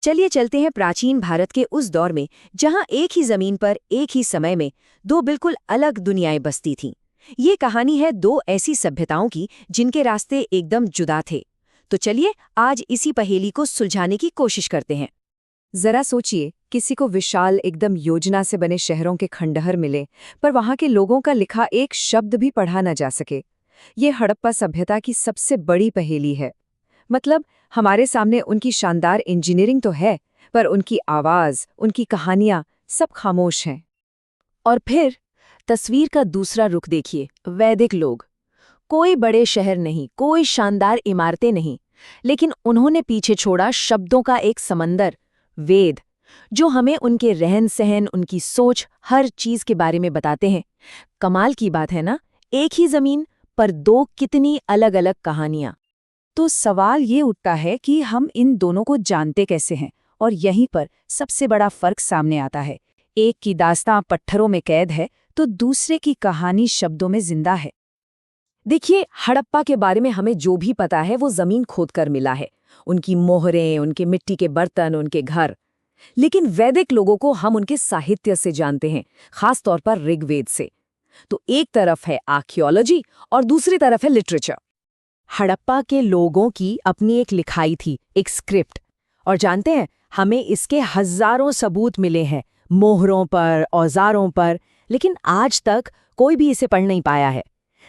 चलिए चलते हैं प्राचीन भारत के उस दौर में जहां एक ही जमीन पर एक ही समय में दो बिल्कुल अलग दुनियाएं बसती थीं। ये कहानी है दो ऐसी सभ्यताओं की जिनके रास्ते एकदम जुदा थे। तो चलिए आज इसी पहेली को सुलझाने की कोशिश करते हैं। जरा सोचिए, किसी को विशाल एकदम योजना से बने शहरों के खंडहर मिले, पर वहां के लोगों का लिखा एक शब्द भी पढ़ा न जा सके। ये हड़प्पा सभ्यता की सबसे बड़ी पहेली है। मतलब हमारे सामने उनकी शानदार इंजीनियरिंग तो है, पर उनकी आवाज, उनकी कहानियां सब खामोश हैं। और फिर तस्वीर का दूसरा रुख देखिए, वैदिक लोग। कोई बड़े शहर नहीं, कोई शानदार इमारतें नहीं, लेकिन उन्होंने पीछे छोड़ा शब्दों का एक समंदर, वेद, जो हमें उनके रहन सहन, उनकी सोच, हर चीज के बारे में बताते हैं। कमाल की बात है ना, एक ही जमीन पर दो कितनी अलग अलग कहानियां। तो सवाल ये उठता है कि हम इन दोनों को जानते कैसे हैं, और यहीं पर सबसे बड़ा फर्क सामने आता है। एक की दास्तां पत्थरों में कैद है, तो दूसरे की कहानी शब्दों में जिंदा है। देखिए, हड़प्पा के बारे में हमें जो भी पता है वो जमीन खोदकर मिला है। उनकी मोहरें, उनके मिट्टी के बर्तन, उनके घर। लेकिन वैदिक लोगों को हम उनके साहित्य से जानते हैं, खास तौर पर ऋग्वेद से। तो एक तरफ है आर्कियोलॉजी और दूसरी तरफ है लिटरेचर। हड़प्पा के लोगों की अपनी एक लिखाई थी, एक स्क्रिप्ट। और जानते हैं, हमें इसके हजारों सबूत मिले हैं, मोहरों पर, औजारों पर, लेकिन आज तक कोई भी इसे पढ़ नहीं पाया है।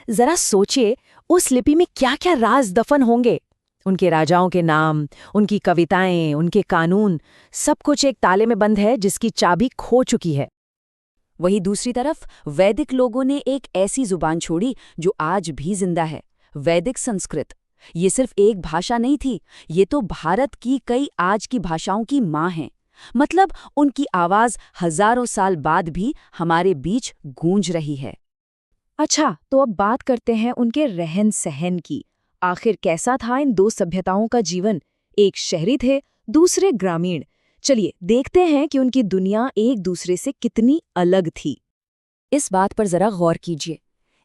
जरा सोचिए, उस लिपि में क्या क्या राज दफन होंगे। उनके राजाओं के नाम, उनकी कविताएं, उनके कानून, सब कुछ एक ताले में बंद है जिसकी चाबी खो चुकी है। वहीं दूसरी तरफ वैदिक लोगों ने एक ऐसी जुबान छोड़ी जो आज भी जिंदा है, वैदिक संस्कृत। ये सिर्फ एक भाषा नहीं थी, ये तो भारत की कई आज की भाषाओं की माँ है। मतलब उनकी आवाज हजारों साल बाद भी हमारे बीच गूंज रही है। अच्छा, तो अब बात करते हैं उनके रहन सहन की। आखिर कैसा था इन दो सभ्यताओं का जीवन? एक शहरी थे, दूसरे ग्रामीण। चलिए देखते हैं कि उनकी दुनिया एक दूसरे से कितनी अलग थी। इस बात पर जरा गौर कीजिए।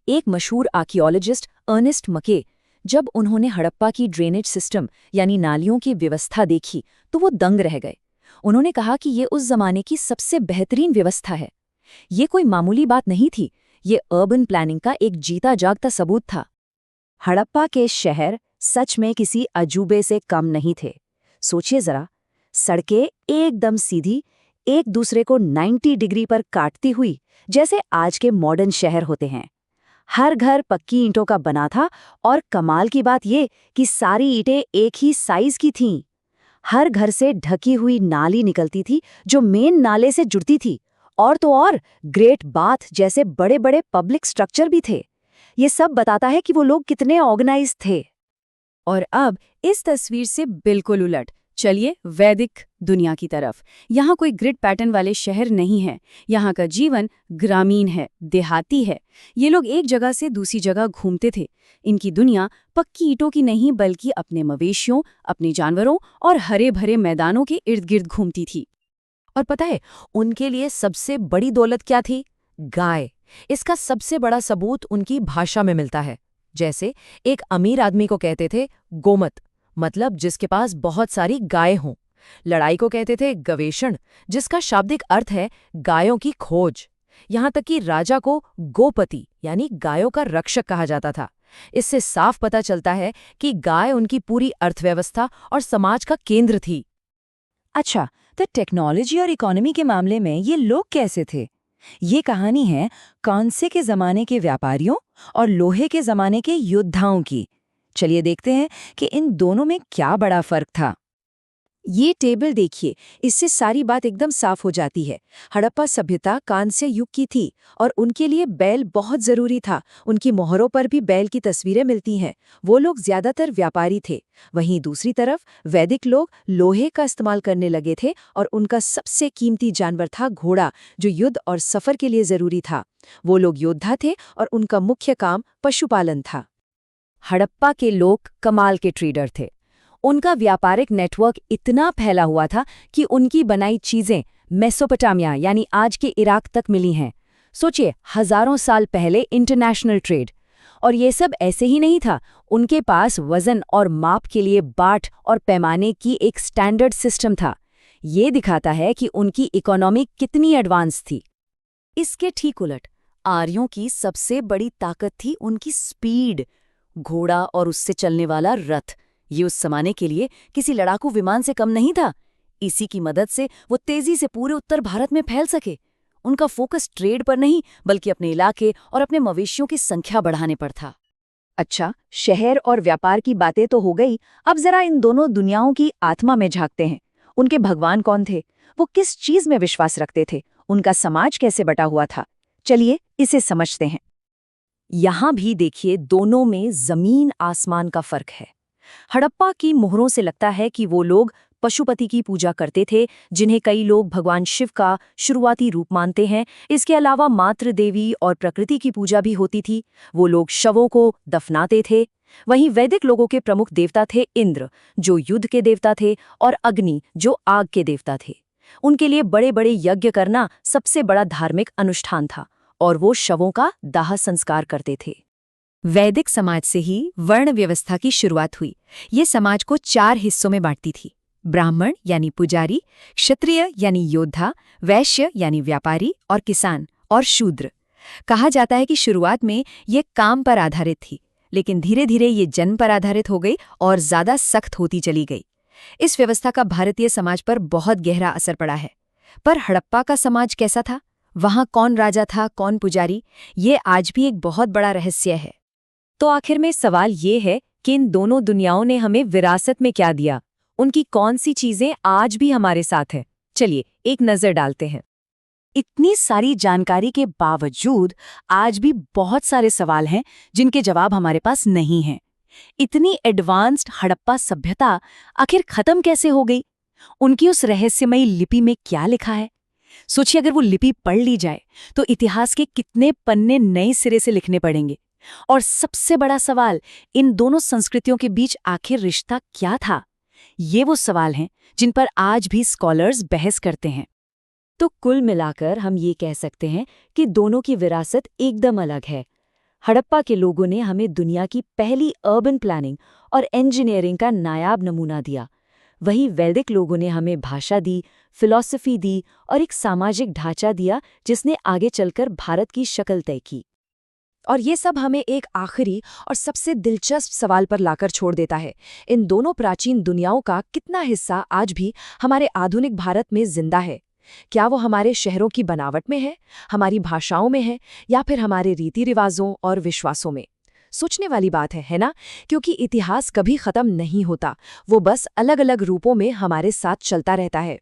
एक मशहूर आर्कियोलॉजिस्ट अर्नेस्ट मके, जब उन्होंने हड़प्पा की ड्रेनेज सिस्टम यानी नालियों की व्यवस्था देखी तो वो दंग रह गए। उन्होंने कहा कि ये उस जमाने की सबसे बेहतरीन व्यवस्था है। ये कोई मामूली बात नहीं थी, ये अर्बन प्लानिंग का एक जीता जागता सबूत था। हड़प्पा के शहर सच में किसी अजूबे से कम नहीं थे। सोचिए जरा, सड़कें एकदम सीधी, एक दूसरे को 90 डिग्री पर काटती हुई, जैसे आज के मॉडर्न शहर होते हैं। हर घर पक्की ईंटों का बना था, और कमाल की बात ये कि सारी ईंटें एक ही साइज की थीं। हर घर से ढकी हुई नाली निकलती थी जो मेन नाले से जुड़ती थी। और तो और ग्रेट बाथ जैसे बड़े बड़े पब्लिक स्ट्रक्चर भी थे। ये सब बताता है कि वो लोग कितने ऑर्गेनाइज थे। और अब इस तस्वीर से बिल्कुल उलट चलिए वैदिक दुनिया की तरफ। यहाँ कोई ग्रिड पैटर्न वाले शहर नहीं है, यहाँ का जीवन ग्रामीण है, देहाती है। ये लोग एक जगह से दूसरी जगह घूमते थे। इनकी दुनिया पक्की ईंटों की नहीं बल्कि अपने मवेशियों, अपने जानवरों और हरे भरे मैदानों के इर्द गिर्द घूमती थी। और पता है उनके लिए सबसे बड़ी दौलत क्या थी? गाय। इसका सबसे बड़ा सबूत उनकी भाषा में मिलता है। जैसे एक अमीर आदमी को कहते थे गोमत, मतलब जिसके पास बहुत सारी गाय हों। लड़ाई को कहते थे गवेषण, जिसका शाब्दिक अर्थ है गायों की खोज। यहाँ तक कि राजा को गोपति यानी गायों का रक्षक कहा जाता था। इससे साफ पता चलता है कि गाय उनकी पूरी अर्थव्यवस्था और समाज का केंद्र थी। अच्छा, तो टेक्नोलॉजी और इकोनॉमी के मामले में ये लोग कैसे थे? ये कहानी है कांसे के जमाने के व्यापारियों और लोहे के जमाने के योद्धाओं की। चलिए देखते हैं कि इन दोनों में क्या बड़ा फर्क था। ये टेबल देखिए, इससे सारी बात एकदम साफ हो जाती है। हड़प्पा सभ्यता कांस्य युग की थी और उनके लिए बैल बहुत जरूरी था। उनकी मोहरों पर भी बैल की तस्वीरें मिलती हैं। वो लोग ज्यादातर व्यापारी थे। वहीं दूसरी तरफ वैदिक लोग लोहे का इस्तेमाल करने लगे थे और उनका सबसे कीमती जानवर था घोड़ा, जो युद्ध और सफर के लिए जरूरी था। वो लोग योद्धा थे और उनका मुख्य काम पशुपालन था। हड़प्पा के लोग कमाल के ट्रेडर थे। उनका व्यापारिक नेटवर्क इतना फैला हुआ था कि उनकी बनाई चीजें मेसोपोटामिया यानी आज के इराक तक मिली हैं। सोचिए, हजारों साल पहले इंटरनेशनल ट्रेड। और ये सब ऐसे ही नहीं था, उनके पास वजन और माप के लिए बाट और पैमाने की एक स्टैंडर्ड सिस्टम था। ये दिखाता है कि उनकी इकोनॉमी कितनी एडवांस थी। इसके ठीक उलट आर्यों की सबसे बड़ी ताकत थी उनकी स्पीड। घोड़ा और उससे चलने वाला रथ, ये उस जमाने के लिए किसी लड़ाकू विमान से कम नहीं था। इसी की मदद से वो तेजी से पूरे उत्तर भारत में फैल सके। उनका फोकस ट्रेड पर नहीं बल्कि अपने इलाके और अपने मवेशियों की संख्या बढ़ाने पर था। अच्छा, शहर और व्यापार की बातें तो हो गई, अब जरा इन दोनों दुनियाओं की आत्मा में झांकते हैं। उनके भगवान कौन थे? वो किस चीज में विश्वास रखते थे? उनका समाज कैसे बटा हुआ था? चलिए इसे समझते हैं। यहां भी देखिए, दोनों में जमीन आसमान का फर्क है। हड़प्पा की मोहरों से लगता है कि वो लोग पशुपति की पूजा करते थे, जिन्हें कई लोग भगवान शिव का शुरुआती रूप मानते हैं। इसके अलावा मातृ देवी और प्रकृति की पूजा भी होती थी। वो लोग शवों को दफनाते थे। वहीं वैदिक लोगों के प्रमुख देवता थे इंद्र, जो युद्ध के देवता थे, और अग्नि, जो आग के देवता थे। उनके लिए बड़े बड़े यज्ञ करना सबसे बड़ा धार्मिक अनुष्ठान था, और वो शवों का दाह संस्कार करते थे। वैदिक समाज से ही वर्ण व्यवस्था की शुरुआत हुई। ये समाज को 4 हिस्सों में बांटती थी: ब्राह्मण यानी पुजारी, क्षत्रिय यानी योद्धा, वैश्य यानी व्यापारी, और किसान और शूद्र। कहा जाता है कि शुरुआत में ये काम पर आधारित थी, लेकिन धीरे धीरे ये जन्म पर आधारित हो गई और ज्यादा सख्त होती चली गई। इस व्यवस्था का भारतीय समाज पर बहुत गहरा असर पड़ा है। पर हड़प्पा का समाज कैसा था? वहां कौन राजा था, कौन पुजारी? ये आज भी एक बहुत बड़ा रहस्य है। तो आखिर में सवाल ये है कि इन दोनों दुनियाओं ने हमें विरासत में क्या दिया? उनकी कौन सी चीजें आज भी हमारे साथ हैं? चलिए एक नजर डालते हैं। इतनी सारी जानकारी के बावजूद आज भी बहुत सारे सवाल हैं जिनके जवाब हमारे पास नहीं हैं। इतनी एडवांस्ड हड़प्पा सभ्यता आखिर खत्म कैसे हो गई? उनकी उस रहस्यमयी लिपि में क्या लिखा है? सोचिए, अगर वो लिपि पढ़ ली जाए तो इतिहास के कितने पन्ने नए सिरे से लिखने पड़ेंगे। और सबसे बड़ा सवाल, इन दोनों संस्कृतियों के बीच आखिर रिश्ता क्या था? ये वो सवाल हैं जिन पर आज भी स्कॉलर्स बहस करते हैं। तो कुल मिलाकर हम ये कह सकते हैं कि दोनों की विरासत एकदम अलग है। हड़प्पा के लोगों ने हमें दुनिया की पहली अर्बन प्लानिंग और इंजीनियरिंग का नायाब नमूना दिया। वहीं वैदिक लोगों ने हमें भाषा दी, फिलॉसफी दी और एक सामाजिक ढांचा दिया जिसने आगे चलकर भारत की शक्ल तय की। और ये सब हमें एक आखिरी और सबसे दिलचस्प सवाल पर लाकर छोड़ देता है। इन दोनों प्राचीन दुनियाओं का कितना हिस्सा आज भी हमारे आधुनिक भारत में जिंदा है? क्या वो हमारे शहरों की बनावट में है, हमारी भाषाओं में है, या फिर हमारे रीति रिवाजों और विश्वासों में? सोचने वाली बात है ना? क्योंकि इतिहास कभी खत्म नहीं होता, वो बस अलग अलग रूपों में हमारे साथ चलता रहता है।